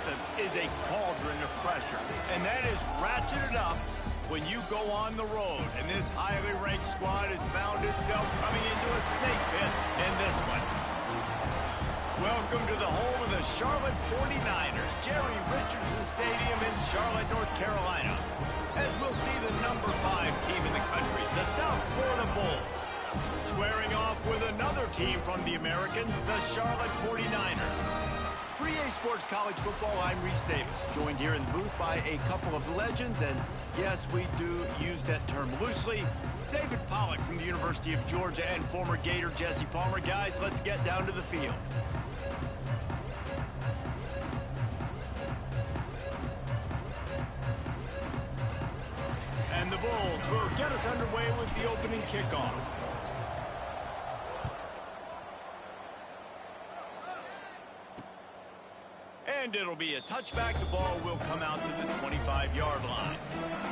distance is a cauldron of pressure, and that is ratcheted up when you go on the road. And this highly ranked squad has found itself coming into a snake pit in this one. Welcome to the home of the Charlotte 49ers, Jerry Richardson Stadium in Charlotte, North Carolina, as we'll see the number 5 team in the country, the South Florida Bulls, squaring off with another team from the American, the Charlotte 49ers. For EA Sports College Football, I'm Reese Davis, joined here in the booth by a couple of legends, and yes, we do use that term loosely. David Pollack from the University of Georgia and former Gator Jesse Palmer. Guys, let's get down to the field. And the Bulls will get us underway with the opening kickoff. And it'll be a touchback. The ball will come out to the 25-yard line.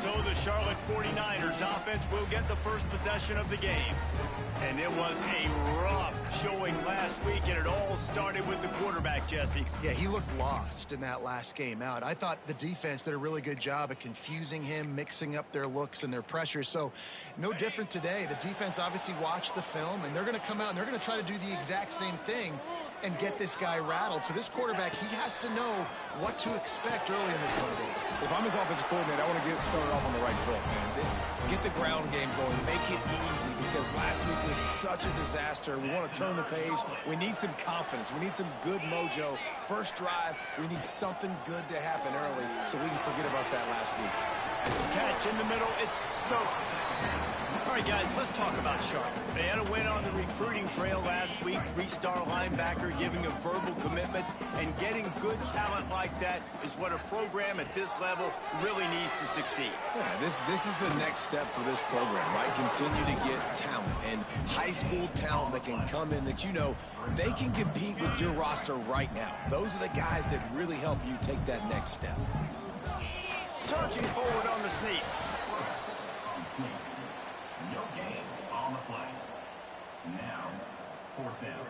So the Charlotte 49ers offense will get the first possession of the game. And it was a rough showing last week, and it all started with the quarterback, Jesse. Yeah, he looked lost in that last game out. I thought the defense did a really good job of confusing him, mixing up their looks and their pressure. So no different today. The defense obviously watched the film, and they're going to come out and they're going to try to do the exact same thing and get this guy rattled. So this quarterback, he has to know what to expect early in this one. If I'm his offensive coordinator, I want to get started off on the right foot, man. Get the ground game going. Make it easy, because last week was such a disaster. We want to turn the page. We need some confidence. We need some good mojo. First drive, we need something good to happen early so we can forget about that last week. Catch in the middle, it's Stokes. All right, guys, let's talk about Charlotte. They had a win on the recruiting trail last week. 3-star linebacker giving a verbal commitment, and getting good talent like that is what a program at this level really needs to succeed. Yeah, this is the next step for this program, right? Continue to get talent, and high school talent that can come in that you know they can compete with your roster right now. Those are the guys that really help you take that next step. Charging forward on the sneak. No gain on the play. Now, 4th down.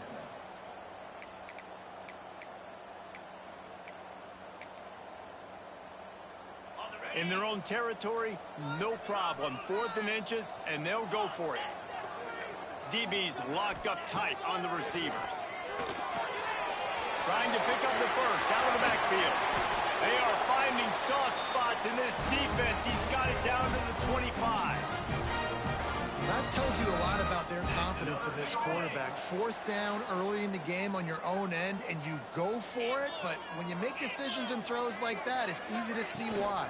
In their own territory, no problem. 4th and inches, and they'll go for it. DB's locked up tight on the receivers. Trying to pick up the first out of the backfield. They are finding soft spots in this defense. He's got it down to the 25. That tells you a lot about their confidence in this quarterback. 4th down early in the game on your own end, and you go for it. But when you make decisions and throws like that, it's easy to see why.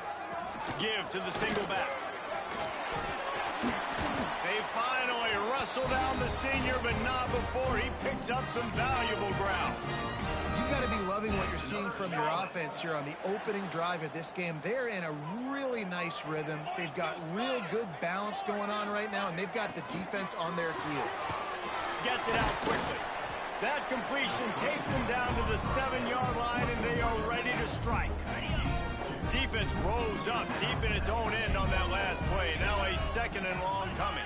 Give to the single back. They finally wrestle down the senior, but not before he picks up some valuable ground. You've got to be loving what you're seeing from your offense here on the opening drive of this game. They're in a really nice rhythm. They've got real good balance going on right now, and they've got the defense on their heels. Gets it out quickly. That completion takes them down to the 7-yard line, and they are ready to strike. Defense rose up deep in its own end on that last play. Now a 2nd and long coming.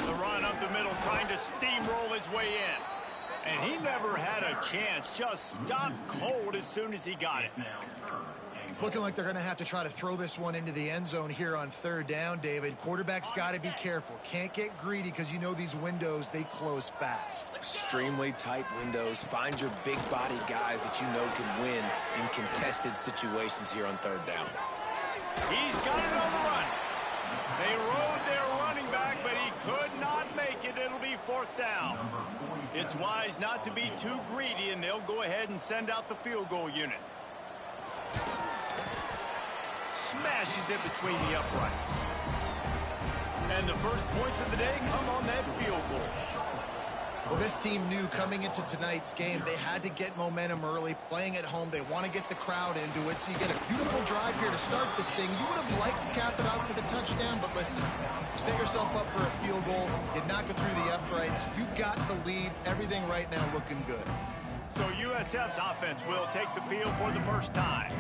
The run up the middle, trying to steamroll his way in. And he never had a chance, just stopped cold as soon as he got it. It's looking like they're going to have to try to throw this one into the end zone here on 3rd down, David. Quarterback's got to be careful. Can't get greedy, because you know these windows, they close fast. Extremely tight windows. Find your big body guys that you know can win in contested situations here on 3rd down. He's got it on the run. They rode their running back, but he could not make it. It'll be 4th down. It's wise not to be too greedy, and they'll go ahead and send out the field goal unit. Smashes it between the uprights. And the first points of the day come on that field goal. Well, this team knew coming into tonight's game they had to get momentum early, playing at home. They want to get the crowd into it, so you get a beautiful drive here to start this thing. You would have liked to cap it out with a touchdown, but listen, you set yourself up for a field goal, you knock it through the uprights, you've got the lead, everything right now looking good. So USF's offense will take the field for the first time.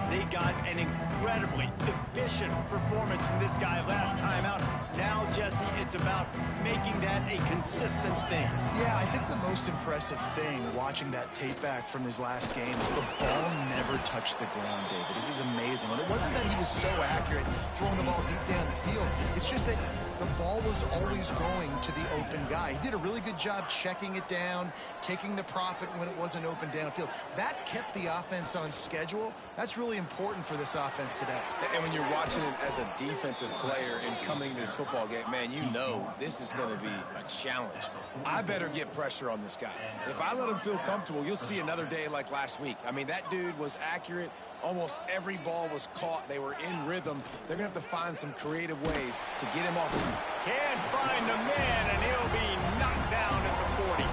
They got an incredibly efficient performance from this guy last time out. Now, Jesse, it's about making that a consistent thing. Yeah, I think the most impressive thing watching that tape back from his last game is the ball never touched the ground, David. It was amazing. And it wasn't that he was so accurate throwing the ball deep down the field. It's just that the ball was always going to the open guy. He did a really good job checking it down, taking the profit when it wasn't open downfield. That kept the offense on schedule. That's really important for this offense today. And when you're watching it as a defensive player and coming to this football game, man, you know this is going to be a challenge. I better get pressure on this guy. If I let him feel comfortable, you'll see another day like last week. I mean, that dude was accurate. Almost every ball was caught. They were in rhythm. They're going to have to find some creative ways to get him off his... Can't find the man, and he'll be knocked down at the 40.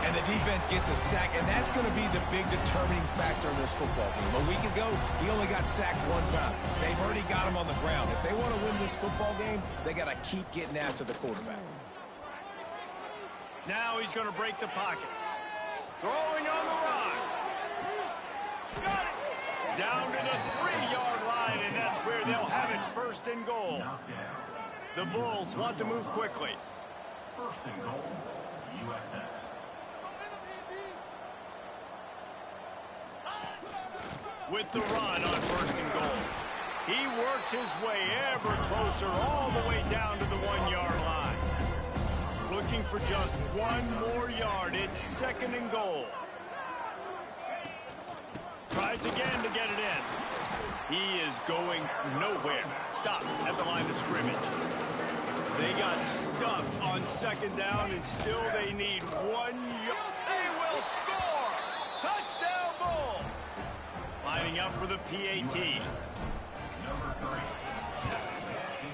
And the defense gets a sack, and that's going to be the big determining factor in this football game. A week ago, he only got sacked one time. They've already got him on the ground. If they want to win this football game, they got to keep getting after the quarterback. Now he's going to break the pocket. Throwing on the run. Got it. Down to the 3-yard line, and that's where they'll have it, first and goal. The Bulls want to move quickly. First and goal, USF. With the run on first and goal. He works his way ever closer all the way down to the 1-yard line. Looking for just one more yard. It's second and goal. Tries again to get it in. He is going nowhere. Stop at the line of scrimmage. They got stuffed on second down, and still they need 1 yard. They will score! Touchdown Bulls! Lining up for the PAT.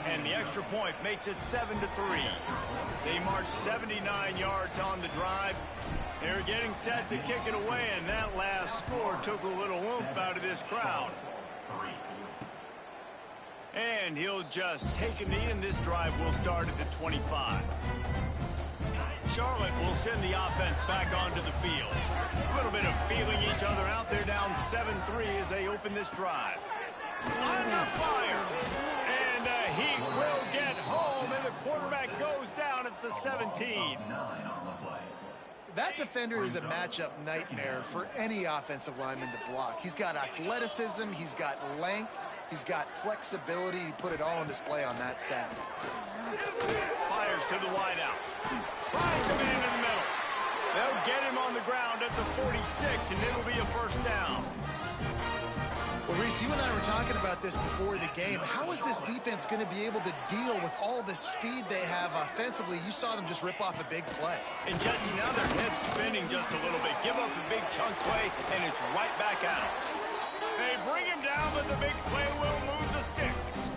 And the extra point makes it 7-3. They march 79 yards on the drive. They're getting set to kick it away, and that last score took a little oomph out of this crowd. And he'll just take a knee, and this drive will start at the 25. Charlotte will send the offense back onto the field. A little bit of feeling each other out. They're down 7-3 as they open this drive. Under fire. And he will get home, and the quarterback goes down at the 17. That defender is a matchup nightmare for any offensive lineman to block. He's got athleticism, he's got length, he's got flexibility. He put it all on display on that sack. Fires to the wideout. Finds him in the middle. They'll get him on the ground at the 46, and it'll be a first down. Well, Reese, you and I were talking about this before the game. How is this defense going to be able to deal with all the speed they have offensively? You saw them just rip off a big play. And Jesse, now their head's spinning just a little bit. Give up a big chunk play, and it's right back at them. They bring him down, but the big play will move the sticks.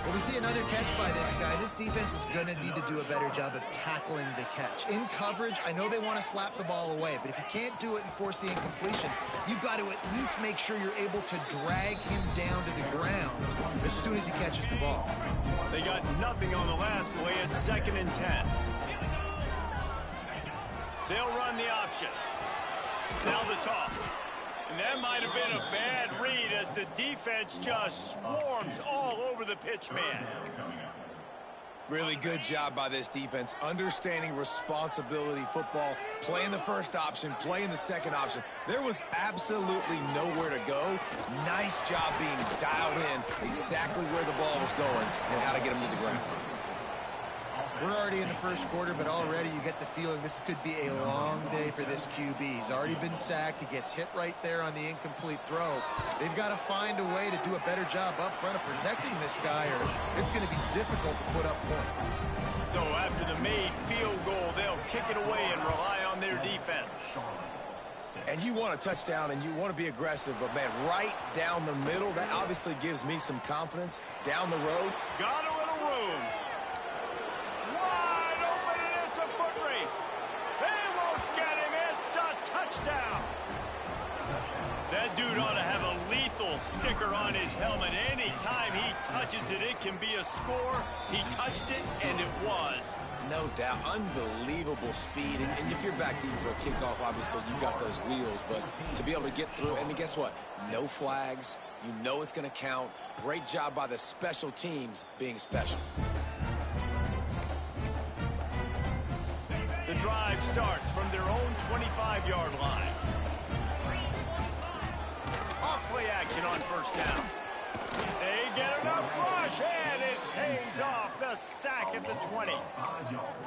Well, we see another catch by this guy. This defense is going to need to do a better job of tackling the catch. In coverage, I know they want to slap the ball away, but if you can't do it and force the incompletion, you've got to at least make sure you're able to drag him down to the ground as soon as he catches the ball. They got nothing on the last play. It's 2nd and 10. They'll run the option. Now the toss. And that might have been a bad read as the defense just swarms all over the pitch man. Really good job by this defense, understanding responsibility football, playing the first option, playing the second option. There was absolutely nowhere to go. Nice job being dialed in exactly where the ball was going and how to get him to the ground. We're already in the first quarter, but already you get the feeling this could be a long day for this QB. He's already been sacked. He gets hit right there on the incomplete throw. They've got to find a way to do a better job up front of protecting this guy, or it's going to be difficult to put up points. So after the made field goal, they'll kick it away and rely on their defense. And you want a touchdown and you want to be aggressive, but man, right down the middle, that obviously gives me some confidence down the road. Got a little room. Wide open, and it's a foot race. They won't get him. It's a touchdown. That dude ought to have a lethal little sticker on his helmet. Anytime he touches it, it can be a score. He touched it, and it was. No doubt. Unbelievable speed. And if you're back deep for a kickoff, obviously you got those wheels. But to be able to get through, and guess what? No flags. You know it's going to count. Great job by the special teams being special. The drive starts from their own 25-yard line. Off-play action on first down. They get enough rush, and it pays off. The sack at the 20.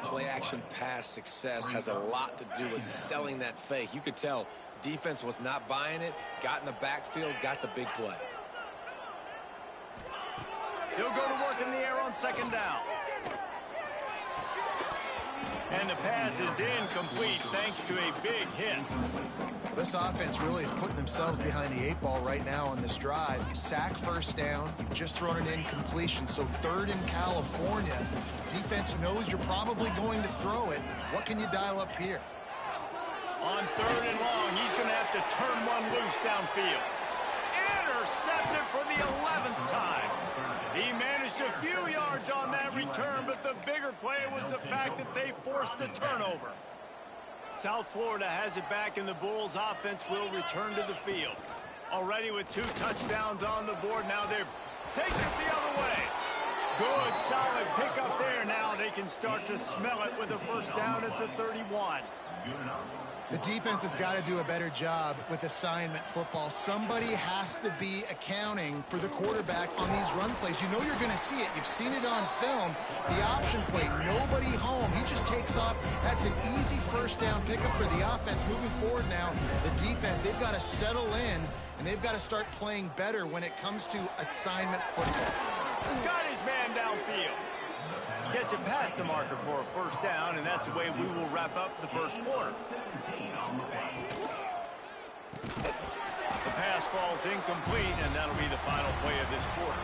Play-action pass success has a lot to do with selling that fake. You could tell defense was not buying it, got in the backfield, got the big play. He'll go to work in the air on second down. And the pass is incomplete thanks to a big hit. This offense really is putting themselves behind the 8 ball right now on this drive. You sack first down. You've just thrown an incompletion. So 3rd in California. Defense knows you're probably going to throw it. What can you dial up here? On 3rd and long, he's going to have to turn one loose downfield. Intercepted for the 11th time. He managed a few yards on that return, but the bigger play was the fact that they forced the turnover. South Florida has it back, and the Bulls offense will return to the field. Already with 2 touchdowns on the board, now they're taking it the other way. Good, solid pickup there. Now they can start to smell it with a first down at the 31. The defense has got to do a better job with assignment football. Somebody has to be accounting for the quarterback on these run plays. You know you're going to see it. You've seen it on film. The option play, nobody home. He just takes off. That's an easy first down pickup for the offense. Moving forward now, the defense, they've got to settle in, and they've got to start playing better when it comes to assignment football. Got his man downfield. Gets it past the marker for a first down, and that's the way we will wrap up the first quarter. The pass falls incomplete, and that'll be the final play of this quarter.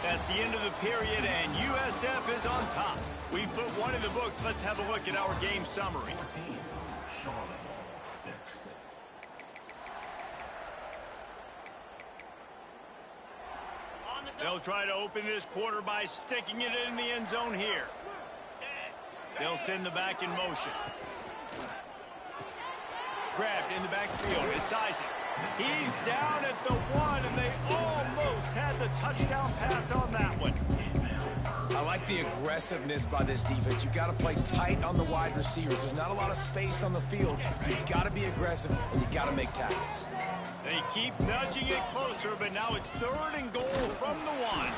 That's the end of the period, and USF is on top. We put one in the books. Let's have a look at our game summary. They'll try to open this quarter by sticking it in the end zone here. They'll send the back in motion. Grabbed in the backfield. It's Isaac. He's down at the 1, and they almost had the touchdown pass on that one. I like the aggressiveness by this defense. You got to play tight on the wide receivers. There's not a lot of space on the field. You got to be aggressive, and you got to make tackles. They keep nudging it closer, but now it's 3rd and goal from the 1.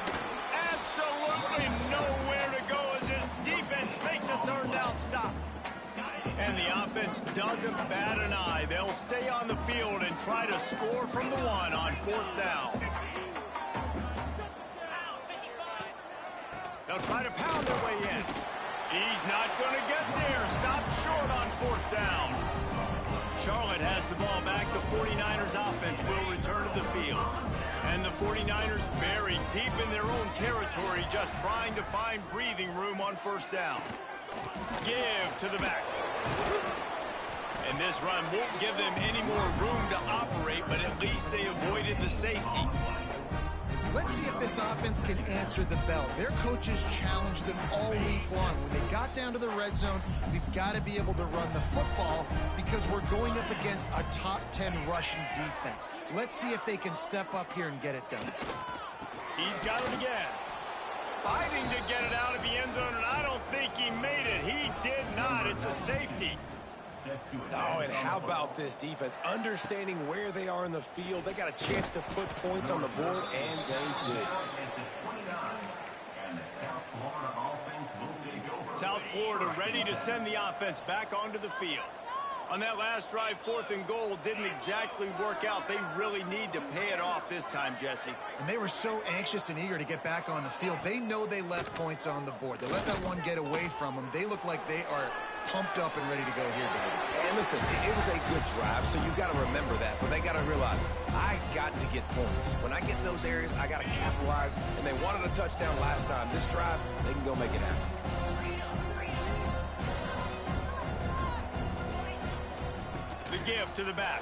Absolutely nowhere to go as this defense makes a 3rd down stop. And the offense doesn't bat an eye. They'll stay on the field and try to score from the 1 on 4th down. They'll try to pound their way in. He's not going to get there. Stopped short on 4th down. Charlotte has the ball back. The 49ers offense will return to the field. And the 49ers buried deep in their own territory, just trying to find breathing room on first down. Give to the back. And this run won't give them any more room to operate, but at least they avoided the safety. Let's see if this offense can answer the bell. Their coaches challenged them all week long. When they got down to the red zone, we've got to be able to run the football because we're going up against a top 10 rushing defense. Let's see if they can step up here and get it done. He's got it again. Fighting to get it out of the end zone, and I don't think he made it. He did not. It's a safety. Oh, and how about this defense? Understanding where they are in the field. They got a chance to put points on the board, and they did. South Florida ready to send the offense back onto the field. On that last drive, 4th and goal didn't exactly work out. They really need to pay it off this time, Jesse. And they were so anxious and eager to get back on the field. They know they left points on the board. They let that one get away from them. They look like they are pumped up and ready to go here, baby. And listen, it was a good drive, so you got to remember that. But they got to realize, I got to get points. When I get in those areas, I got to capitalize. And they wanted a touchdown last time. This drive, they can go make it happen. The give to the back.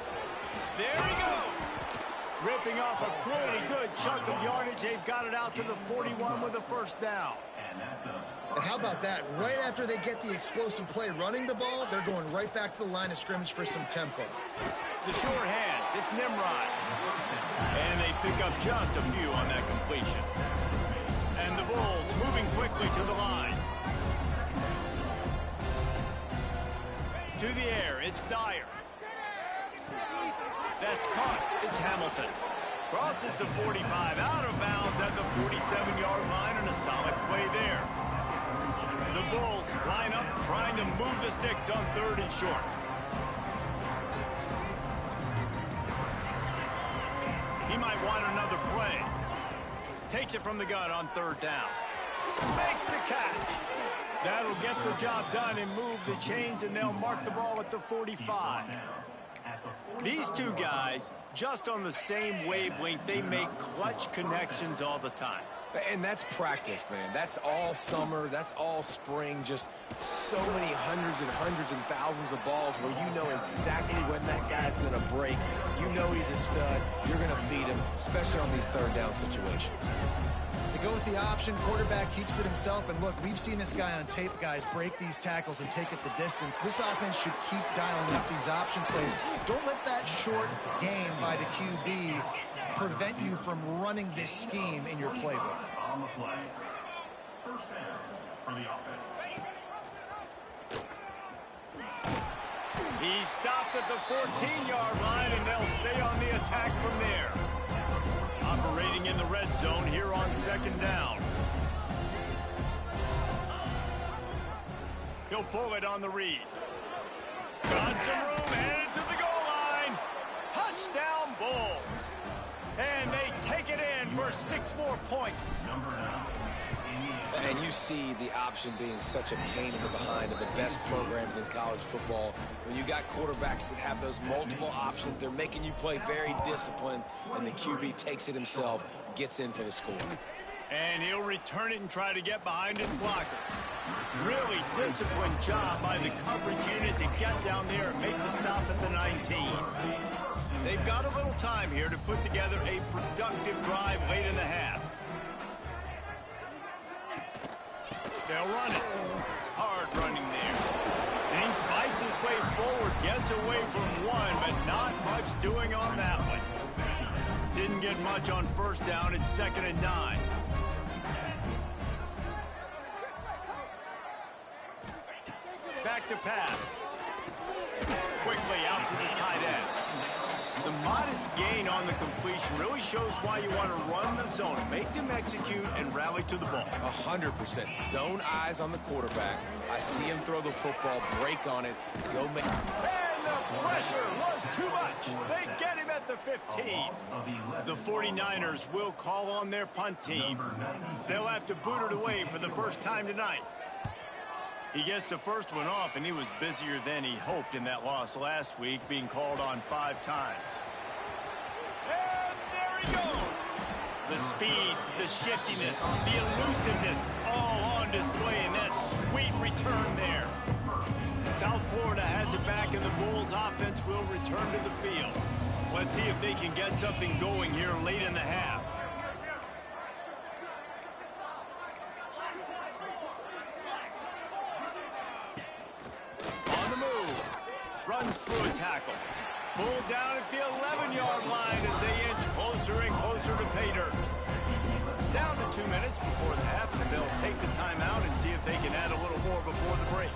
There he goes. Ripping off a pretty good chunk of yardage. They've got it out to the 41 with a first down. And how about that? Right after they get the explosive play running the ball, they're going right back to the line of scrimmage for some tempo. The short hands, it's Nimrod. And they pick up just a few on that completion. And the Bulls moving quickly to the line. To the air, it's Dyer. That's caught. It's Hamilton. Crosses the 45, out of bounds at the 47-yard line, and a solid play there. The Bulls line up, trying to move the sticks on 3rd and short. He might want another play. Takes it from the gun on 3rd down. Makes the catch. That'll get the job done and move the chains, and they'll mark the ball at the 45. These two guys, just on the same wavelength, they make clutch connections all the time. And that's practice, man. That's all summer. That's all spring. Just so many hundreds and thousands of balls where you know exactly when that guy's going to break. You know he's a stud. You're going to feed him, especially on these 3rd down situations. They go with the option. Quarterback keeps it himself. And look, we've seen this guy on tape, guys, break these tackles and take it the distance. This offense should keep dialing up these option plays. Don't let that short game by the QB prevent you from running this scheme in your playbook. On the play. First down for the offense. He stopped at the 14-yard line, and they'll stay on the attack from there. Operating in the red zone here on 2nd down. He'll pull it on the read. Got some room, headed to the goal line. Touchdown, Bulls. And they take it in for 6 more points. And you see the option being such a pain in the behind of the best programs in college football. When you got quarterbacks that have those multiple options, they're making you play very disciplined, and the QB takes it himself, gets in for the score. And he'll return it and try to get behind his blockers. Really disciplined job by the coverage unit to get down there and make the stop at the 19. They've got a little time here to put together a productive drive late in the half. They'll run it. Hard running there. And he fights his way forward, gets away from one, but not much doing on that one. Didn't get much on 1st down. It's 2nd and 9. Back to pass. Quickly out to the tight end. The modest gain on the completion really shows why you want to run the zone, make them execute, and rally to the ball. 100%. Zone eyes on the quarterback. I see him throw the football, break on it, go make... And the pressure was too much. They get him at the 15. The 49ers will call on their punt team. They'll have to boot it away for the first time tonight. He gets the first one off, and he was busier than he hoped in that loss last week, being called on 5 times. And there he goes. The speed, the shiftiness, the elusiveness, all on display in that sweet return there. South Florida has it back, and the Bulls offense will return to the field. Let's see if they can get something going here late in the half. Runs through a tackle. Pulled down at the 11-yard line as they inch closer and closer to pay dirt. Down to 2 minutes before the half, and they'll take the timeout and see if they can add a little more before the break.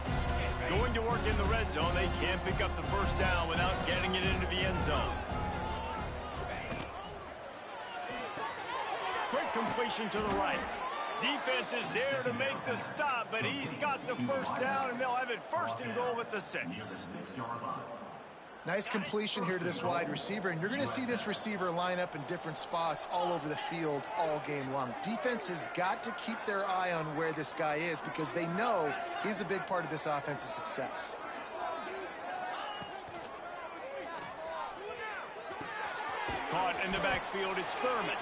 Going to work in the red zone, they can't pick up the first down without getting it into the end zone. Quick completion to the right. Defense is there to make the stop, but he's got the first down, and they'll have it 1st and goal at the 6. Nice completion here to this wide receiver, and you're going to see this receiver line up in different spots all over the field all game long. Defense has got to keep their eye on where this guy is because they know he's a big part of this offense's success. Caught in the backfield, it's Thurman.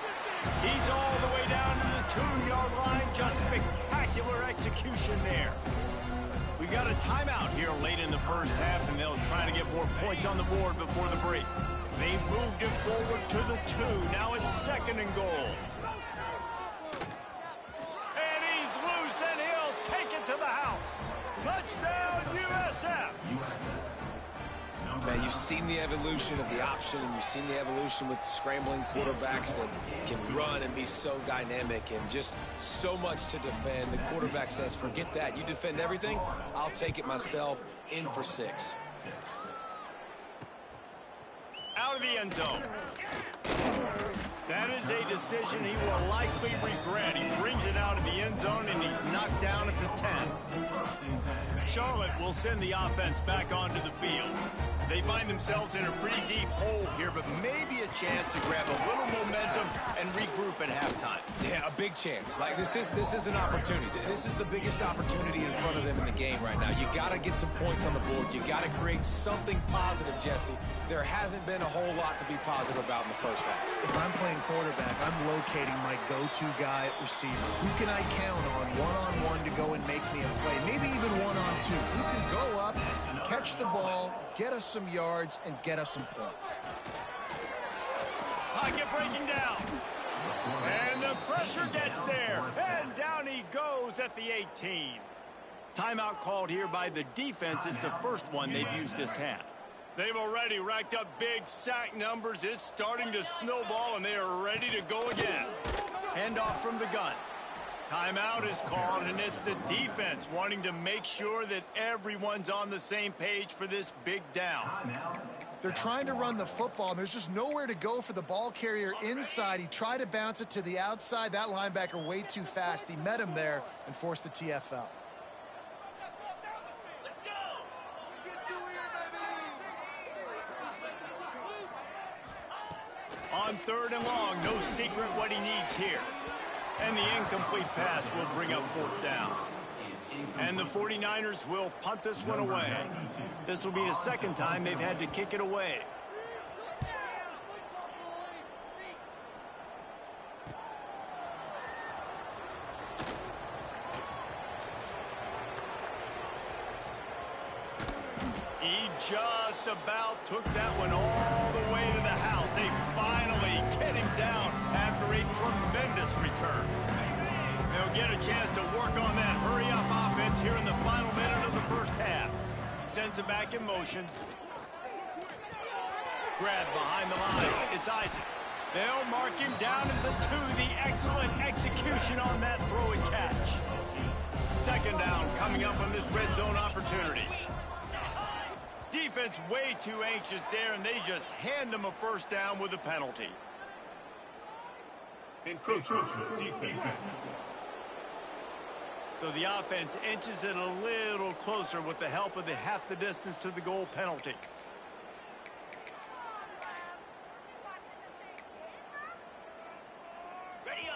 He's all the way down to the 2-yard line. Just spectacular execution there. We've got a timeout here late in the first half, and they'll try to get more points on the board before the break. They've moved him forward to the 2. Now it's 2nd and goal. And he's loose, and he'll take it to the house. Touchdown, USF. Man, you've seen the evolution of the option, and you've seen the evolution with scrambling quarterbacks that can run and be so dynamic and just so much to defend. The quarterback says, forget that. You defend everything, I'll take it myself. In for 6. Out of the end zone. That is a decision he will likely regret. He brings it out of the end zone, and he's knocked down at the 10. Charlotte will send the offense back onto the field. They find themselves in a pretty deep hole here, but maybe a chance to grab a little momentum and regroup at halftime. Yeah, a big chance. Like, this is an opportunity. This is the biggest opportunity in front of them in the game right now. You got to get some points on the board. You got to create something positive, Jesse. There hasn't been a whole lot to be positive about in the first half. If I'm playing quarterback, I'm locating my go-to guy at receiver. Who can I count on one-on-one to go and make me a play? Maybe even one-on-two. Who can go up, catch the ball, get us some yards, and get us some points. Pocket breaking down. And the pressure gets there. And down he goes at the 18. Timeout called here by the defense. It's the first one they've used this half. They've already racked up big sack numbers. It's starting to snowball, and they are ready to go again. Handoff from the gun. Timeout is called, and it's the defense wanting to make sure that everyone's on the same page for this big down. They're trying to run the football, and there's just nowhere to go for the ball carrier inside. He tried to bounce it to the outside. That linebacker way too fast. He met him there and forced the TFL. On 3rd and long, no secret what he needs here. And the incomplete pass will bring up 4th down. And the 49ers will punt this one away. This will be the 2nd time they've had to kick it away. He just about took that one all the way to the house. They finally get him down after a tremendous return. They'll get a chance to work on that hurry-up offense here in the final minute of the first half. Sends it back in motion. Grab behind the line. It's Isaac. They'll mark him down at the 2. The excellent execution on that throw and catch. 2nd down coming up on this red zone opportunity. Defense way too anxious there, and they just hand them a 1st down with a penalty. Encroachment defense. So the offense inches it a little closer with the help of the half the distance to the goal penalty.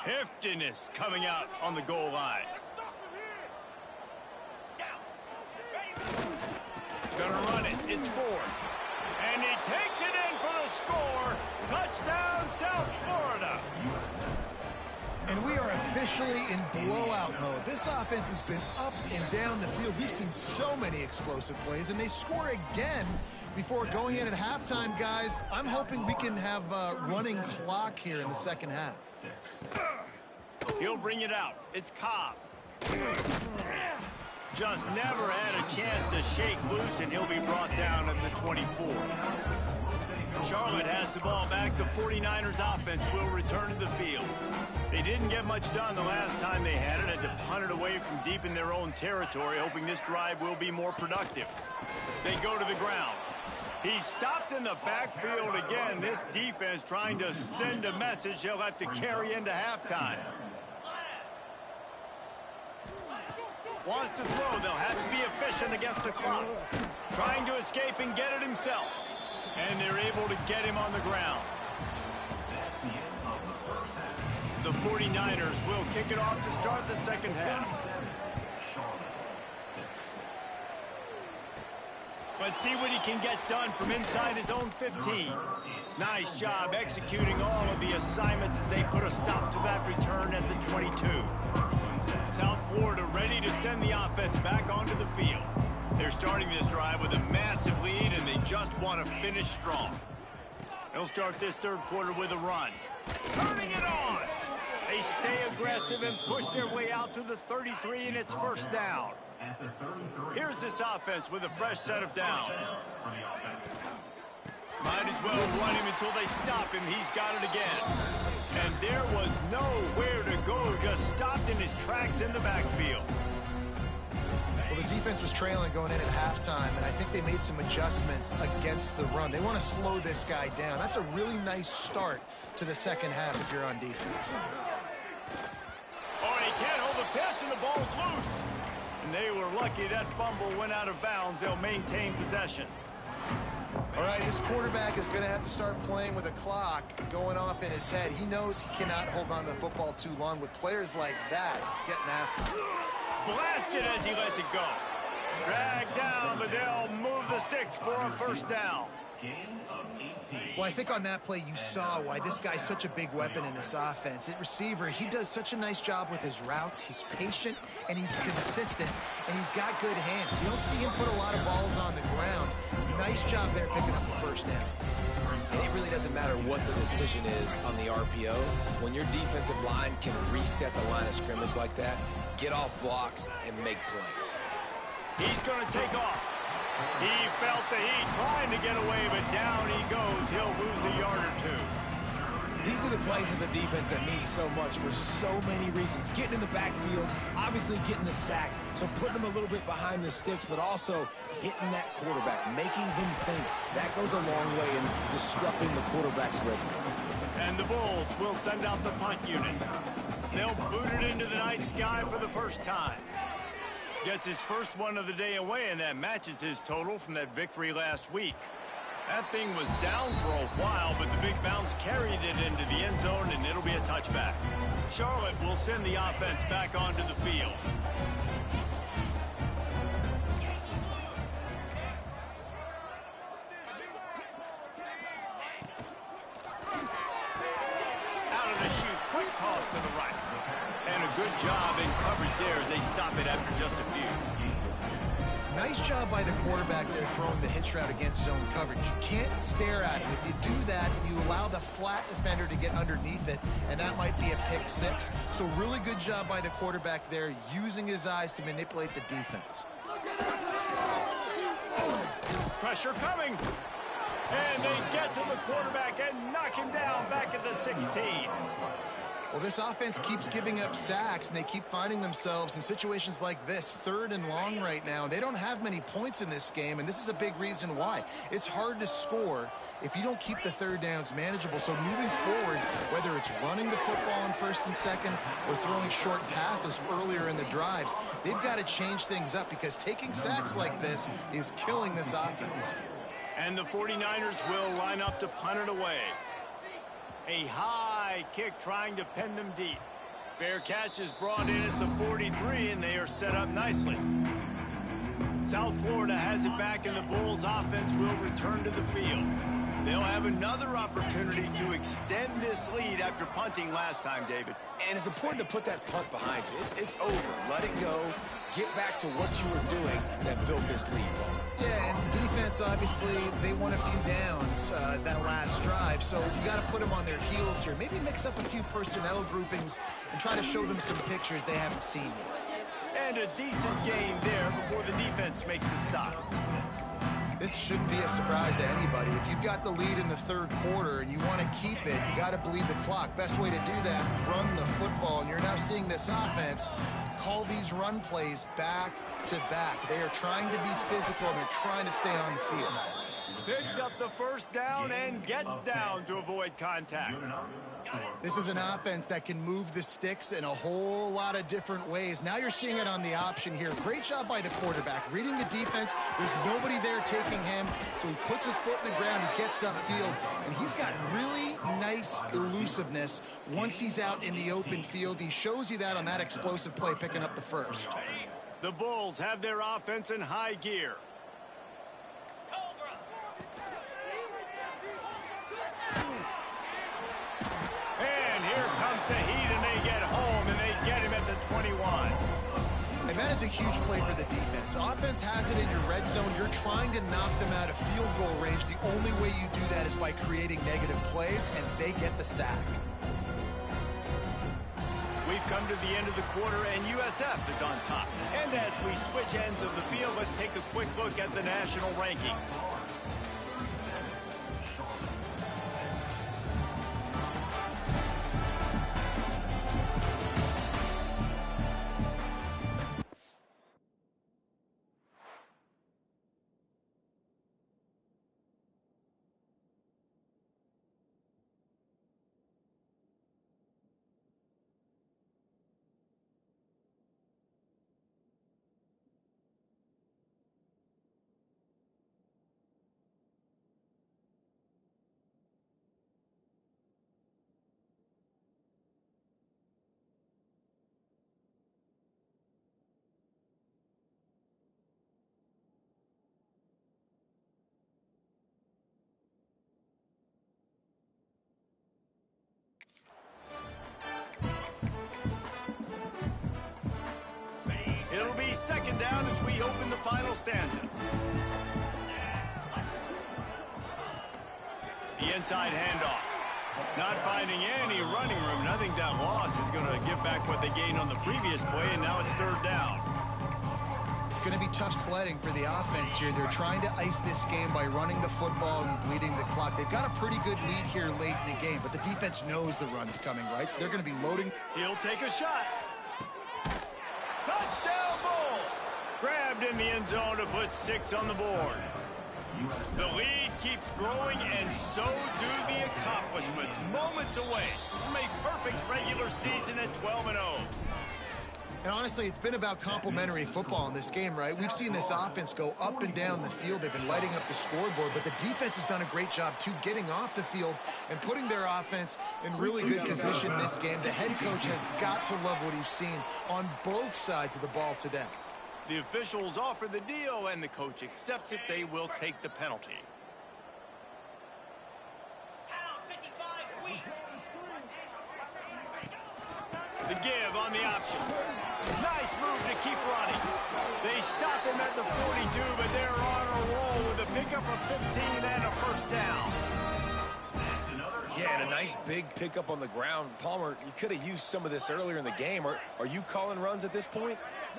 Heftiness coming out on the goal line. Gonna run it. It's 4th. And he takes it in for the score. Touchdown, South Florida. And we are officially in blowout mode. This offense has been up and down the field. We've seen so many explosive plays, and they score again before going in at halftime, guys. I'm hoping we can have a running clock here in the 2nd half. He'll bring it out. It's Cobb. Just never had a chance to shake loose, and he'll be brought down at the 24. Charlotte has the ball back. The 49ers offense will return to the field. They didn't get much done the last time they had it. Had to punt it away from deep in their own territory, hoping this drive will be more productive. They go to the ground. He's stopped in the backfield again. This defense trying to send a message he'll have to carry into halftime. Wants to throw. They'll have to be efficient against the clock. Trying to escape and get it himself. And they're able to get him on the ground. The 49ers will kick it off to start the 2nd half. Let's see what he can get done from inside his own 15. Nice job executing all of the assignments as they put a stop to that return at the 22. South Florida ready to send the offense back onto the field. They're starting this drive with a massive lead, and they want to finish strong. They'll start this third quarter with a run. Turning it on! They stay aggressive and push their way out to the 33, and it's first down. Here's this offense with a fresh set of downs. Might as well run him until they stop him. He's got it again. And there was nowhere to go, just stopped in his tracks in the backfield. Well, the defense was trailing going in at halftime, and I think they made some adjustments against the run. They want to slow this guy down. That's a really nice start to the second half if you're on defense. Oh, and he can't hold the pitch, and the ball's loose. And they were lucky that fumble went out of bounds. They'll maintain possession. All right, this quarterback is going to have to start playing with a clock going off in his head. He knows he cannot hold on to the football too long with players like that getting after him. Blasted as he lets it go. Dragged down, but they'll move the sticks for a first down. Well, I think on that play you saw why this guy's such a big weapon in this offense. At receiver, he does such a nice job with his routes. He's patient, and he's consistent, and he's got good hands. You don't see him put a lot of balls on the ground. Nice job there picking up the first down. And it really doesn't matter what the decision is on the RPO. When your defensive line can reset the line of scrimmage like that, get off blocks and make plays. He's going to take off. He felt the heat trying to get away, but down he goes. He'll lose a yard or two. These are the plays as a defense that mean so much for so many reasons. Getting in the backfield, obviously getting the sack, so putting them a little bit behind the sticks, but also hitting that quarterback, making him think. That goes a long way in disrupting the quarterback's rhythm. And the Bulls will send out the punt unit. They'll boot it into the night sky for the first time. Gets his first one of the day away, and that matches his total from that victory last week. That thing was down for a while, but the big bounce carried it into the end zone, and it'll be a touchback. Charlotte will send the offense back onto the field. Out of the chute, quick toss to the right. And a good job in coverage there as they stop it after just a few. Nice job by the quarterback there throwing the hitch route against zone coverage. You can't stare at him. If you do that, you allow the flat defender to get underneath it, and that might be a pick six. So really good job by the quarterback there, using his eyes to manipulate the defense. Pressure coming. And they get to the quarterback and knock him down back at the 16. Well, this offense keeps giving up sacks, and they keep finding themselves in situations like this, third and long right now. They don't have many points in this game, and this is a big reason why. It's hard to score if you don't keep the third downs manageable. So moving forward, whether it's running the football on first and second or throwing short passes earlier in the drives, they've got to change things up because taking sacks like this is killing this offense. And the 49ers will line up to punt it away. A high kick trying to pin them deep. Fair catch is brought in at the 43, and they are set up nicely. South Florida has it back, and the Bulls offense will return to the field. They'll have another opportunity to extend this lead after punting last time, David. And it's important to put that punt behind you. It's over. Let it go. Get back to what you were doing that built this lead, Paul. Yeah, and defense, obviously, they won a few downs that last drive, so you got to put them on their heels here. Maybe mix up a few personnel groupings and try to show them some pictures they haven't seen yet. And a decent gain there before the defense makes the stop. This shouldn't be a surprise to anybody. If you've got the lead in the third quarter and you want to keep it, you got to bleed the clock. Best way to do that, run the football. And you're now seeing this offense call these run plays back to back. They are trying to be physical, and they're trying to stay on the field. Picks up the first down and gets down to avoid contact. This is an offense that can move the sticks in a whole lot of different ways. Now you're seeing it on the option here. Great job by the quarterback. Reading the defense, there's nobody there taking him, so he puts his foot in the ground, he gets upfield, and he's got really nice elusiveness once he's out in the open field. He shows you that on that explosive play, picking up the first. The Bulls have their offense in high gear. And here comes the heat, and they get home, and they get him at the 21. And That is a huge play for the defense. Offense has it in your red zone. You're trying to knock them out of field goal range. The only way you do that is by creating negative plays, and they get the sack. We've come to the end of the quarter, and USF is on top. And as we switch ends of the field, let's take a quick look at the national rankings. It'll be second down as we open the final stanza. The inside handoff. Not finding any running room. And I think that loss is going to give back what they gained on the previous play, and now it's third down. It's going to be tough sledding for the offense here. They're trying to ice this game by running the football and bleeding the clock. They've got a pretty good lead here late in the game, but the defense knows the run's coming, right? So they're going to be loading. He'll take a shot. Touchdown, Bulls! Grabbed in the end zone to put 6 on the board. The lead keeps growing, and so do the accomplishments. Moments away from a perfect regular season at 12-0. And honestly, it's been about complementary football in this game, right? We've seen this offense go up and down the field. They've been lighting up the scoreboard, but the defense has done a great job, too, getting off the field and putting their offense in really good position in this game. The head coach has got to love what he's seen on both sides of the ball today. The officials offer the deal, and the coach accepts it. They will take the penalty. The give on the option. Nice move to keep running. They stop him at the 42, but they're on a roll with a pickup of 15 and a first down. Yeah, and a nice big pickup on the ground. Palmer, you could have used some of this earlier in the game. Are you calling runs at this point?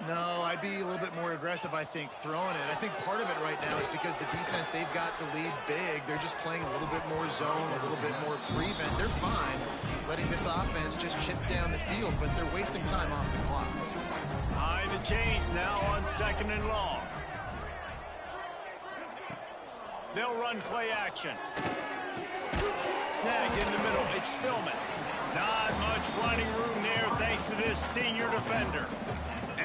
No, I'd be a little bit more aggressive, I think, throwing it. I think part of it right now is because the defense, they've got the lead big. They're just playing a little bit more zone, a little bit more prevent. They're fine letting this offense just chip down the field, but they're wasting time off the clock. High the chains now on 2nd and long. They'll run play action. Snag in the middle. It's Spillman. Not much running room there thanks to this senior defender.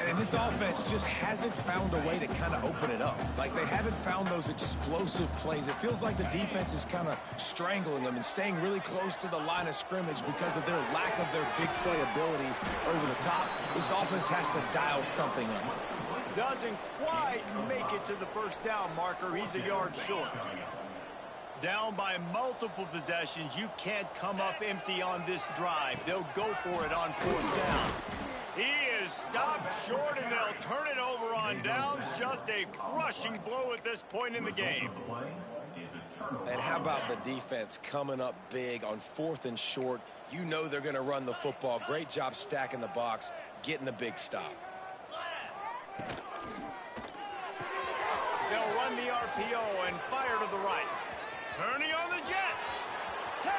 And this offense just hasn't found a way to kind of open it up. Like, they haven't found those explosive plays. It feels like the defense is kind of strangling them and staying really close to the line of scrimmage because of their lack of their big play ability over the top. This offense has to dial something up. Doesn't quite make it to the first down marker. He's a yard short. Down by multiple possessions. You can't come up empty on this drive. They'll go for it on 4th down. He is stopped short, and they'll turn it over on downs. Just a crushing blow at this point in the game. And how about the defense coming up big on 4th and short? You know they're going to run the football. Great job stacking the box, getting the big stop. They'll run the RPO and fire to the right. Turning on the Jets. 10.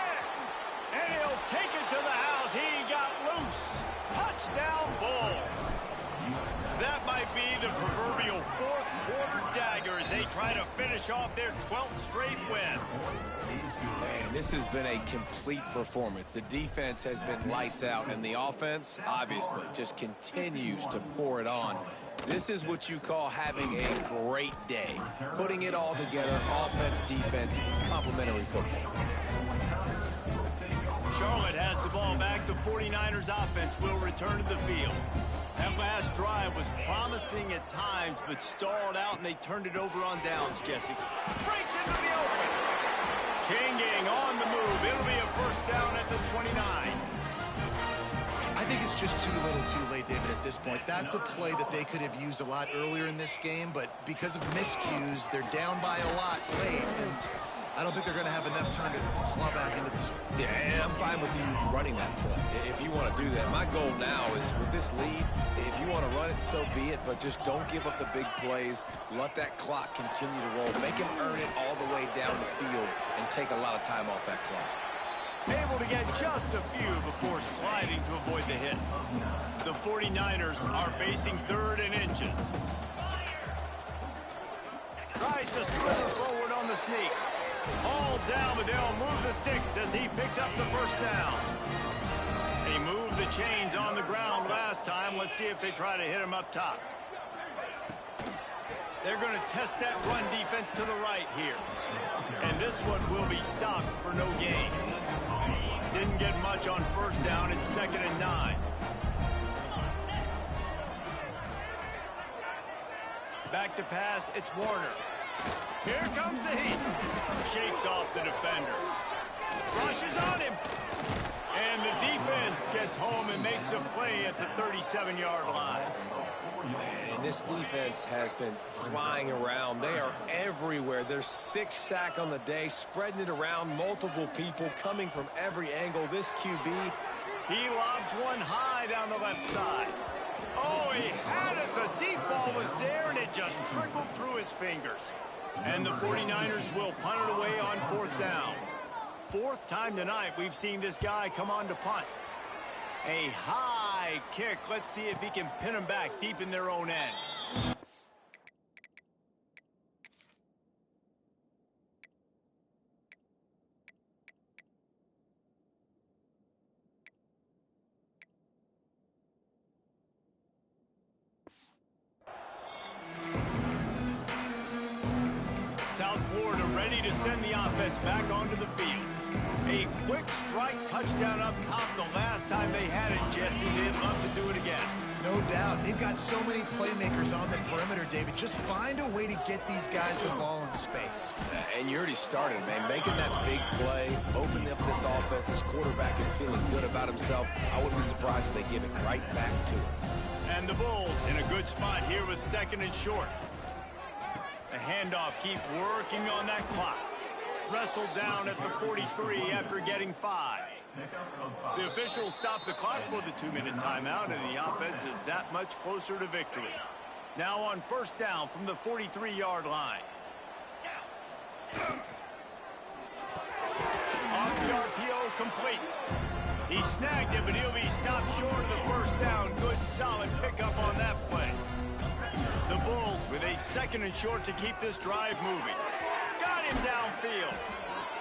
And he'll take it to the house. He got loose. Touchdown, Bulls. That might be the proverbial 4th quarter dagger as they try to finish off their 12th straight win. Man, this has been a complete performance. The defense has been lights out, and the offense, obviously, just continues to pour it on. This is what you call having a great day. Putting it all together, offense, defense, complementary football. Charlotte has the ball back. The 49ers offense will return to the field. That last drive was promising at times, but stalled out, and they turned it over on downs, Jesse. Breaks into the open. Changing on the move. It'll be a first down at the 29. I think it's just too little too late, David, at this point. That's a play that they could have used a lot earlier in this game, but because of miscues, they're down by a lot late, and I don't think they're going to have enough time to claw back into this one. Yeah, and I'm fine with you running that play if you want to do that. My goal now is with this lead, if you want to run it, so be it, but just don't give up the big plays. Let that clock continue to roll. Make him earn it all the way down the field and take a lot of time off that clock. Able to get just a few before sliding to avoid the hits. The 49ers are facing 3rd and inches. Tries to slither forward on the sneak. All down, but they'll move the sticks as he picks up the first down. He moved the chains on the ground last time. Let's see if they try to hit him up top. They're going to test that run defense to the right here. And this one will be stopped for no gain. Didn't get much on first down. It's 2nd and 9. Back to pass, it's Warner. Here comes the heat. Shakes off the defender. Rushes on him. And the defense gets home and makes a play at the 37-yard line. Man, this defense has been flying around. They are everywhere. There's 6 sacks on the day, spreading it around, multiple people coming from every angle. This QB, he lobs one high down the left side. Oh, he had it. The deep ball was there, and it just trickled through his fingers. And the 49ers will punt it away on 4th down. 4th time tonight we've seen this guy come on to punt. A high kick. Let's see if he can pin them back deep in their own end. South Florida ready to send the offense back onto the field. A quick strike touchdown up top the last time they had it, Jesse. They'd love to do it again. No doubt. They've got so many playmakers on the perimeter, David. Just find a way to get these guys the ball in space. and you already started, man, making that big play, opening up this offense. This quarterback is feeling good about himself. I wouldn't be surprised if they give it right back to him. And the Bulls in a good spot here with 2nd and short. The handoff, keep working on that clock. Wrestled down at the 43 after getting 5. The officials stopped the clock for the 2-minute timeout, and the offense is that much closer to victory. Now on 1st down from the 43-yard line. Off the RPO, complete. He snagged it, but he'll be stopped short of the 1st down. Good, solid pickup on that play. The Bulls with a 2nd and short to keep this drive moving. Got him downfield.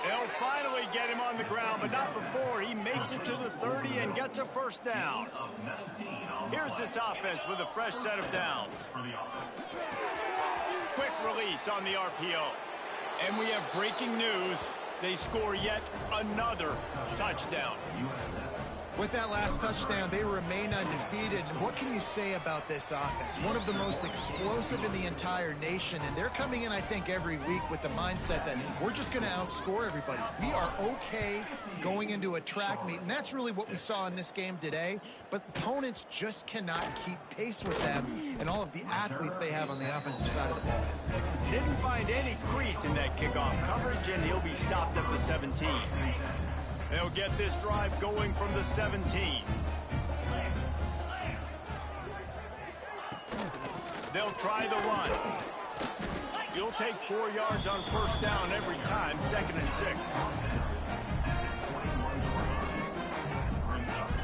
They'll finally get him on the ground, but not before he makes it to the 30 and gets a 1st down. Here's this offense with a fresh set of downs. Quick release on the RPO. And we have breaking news. They score yet another touchdown. With that last touchdown, they remain undefeated. And what can you say about this offense? One of the most explosive in the entire nation. And they're coming in, I think, every week with the mindset that we're just going to outscore everybody. We are okay going into a track meet. And that's really what we saw in this game today. But opponents just cannot keep pace with them and all of the athletes they have on the offensive side of the ball. Didn't find any crease in that kickoff coverage, and he'll be stopped at the 17. They'll get this drive going from the 17. They'll try the run. You'll take 4 yards on 1st down every time, 2nd and 6.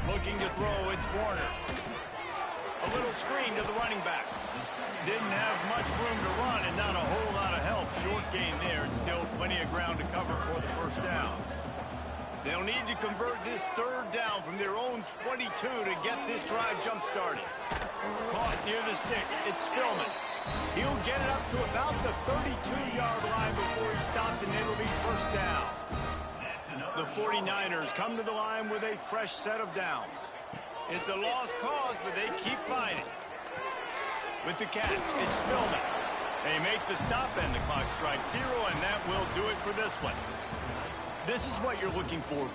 Looking to throw, it's Warner. A little screen to the running back. Didn't have much room to run and not a whole lot of help. Short gain there, and still plenty of ground to cover for the 1st down. They'll need to convert this 3rd down from their own 22 to get this drive jump-started. Caught near the sticks. It's Spillman. He'll get it up to about the 32-yard line before he's stopped, and it'll be 1st down. The 49ers come to the line with a fresh set of downs. It's a lost cause, but they keep fighting. With the catch, it's Spillman. They make the stop, and the clock strikes 0, and that will do it for this one. This is what you're looking for.